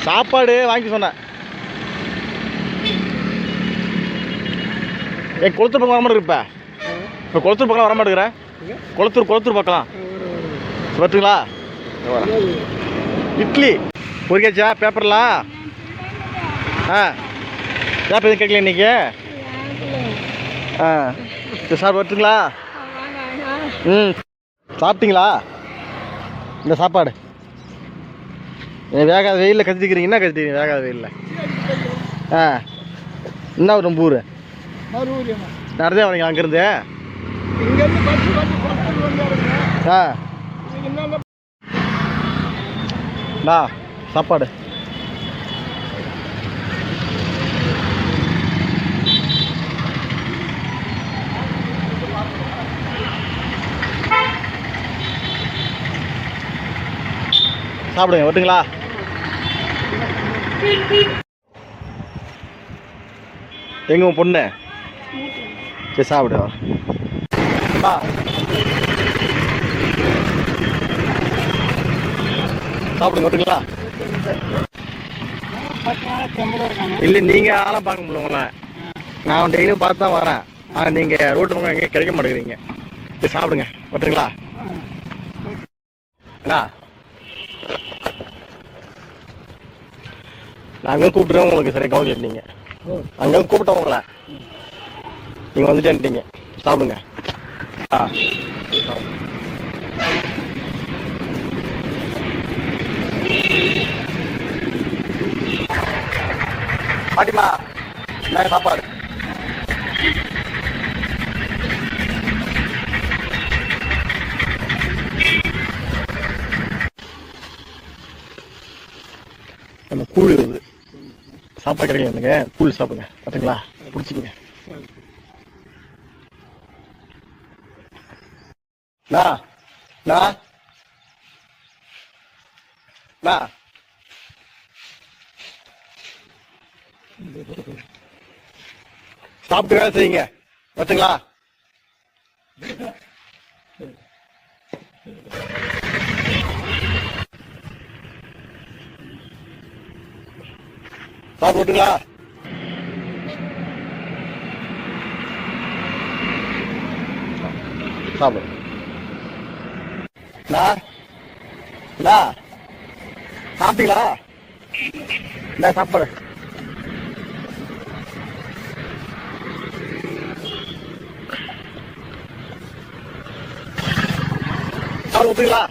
சாப்பாடு வாங்கி சொன்னேன். கொளுத்தூர் பக்கம் வர மாட்டேங்குது. இப்போ கொளுத்தூர் பக்கம் வர மாட்டேங்கிற. கொளுத்தூர் பக்கம் வரட்டுங்களா? இட்லி பொறிக்காச்சா பேப்பர்லாம்? பேப்பர் எதுவும் கேட்கல இன்னைக்கு. சார் வரட்டுங்களா? சாப்பிட்டீங்களா? இந்த சாப்பாடு வேகாத வெயிலில் கத்திக்கிறீங்க. என்ன கத்திக்கிறீங்க வேகாத வெயிலில்? என்ன ஒரு ரொம்ப ஊர் நிறைய வரீங்க அங்கேருந்து? சாப்பாடு சாப்பிடுங்க வரட்டுங்களா? எங்க உன் பொண்ணு? சரி சாப்பிடு. சாப்பிடுங்க வரட்டுங்களா? இல்லை நீங்கள் ஆளாக பார்க்க முடியல. நான் டெய்லியும் பார்த்து தான் வரேன். ஆனால் நீங்கள் ரோட்டு பக்கம் எங்கேயும் கிடைக்க மாட்டேங்கிறீங்க. சரி சாப்பிடுங்க வரட்டுங்களா? நாங்கள் கூப்பிட்டுருவோம். உங்களுக்கு சரி கவனிச்சிட்டீங்க. அங்கே கூப்பிட்டோம் உங்களை. நீங்கள் வந்துட்டேன்ட்டீங்க. சாப்பிடுங்க. பாட்டிமா நான் சாப்பாடு. நம்ம கூழ் இருக்குது. சாப்பாடு கிடைக்காதுங்க. கூழ் சாப்பிடுங்க பார்த்துங்களா? பிடிச்சிக்கங்க. சாப்பிட்டு வேலை செய்யுங்க பார்த்துங்களா? சாப்பிட்டுங்களா? சாப்பிடு. சாப்பிட்டீங்களா? இந்த சாப்பாடு சாப்பிடுங்களா?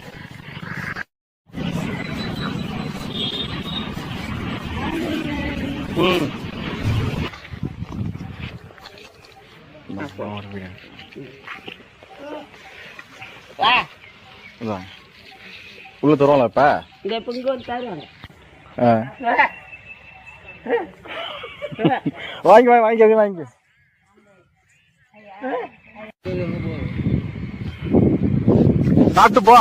உள்ள தருவாங்களா இப்ப? வாங்கி சாப்பிட்டு போ.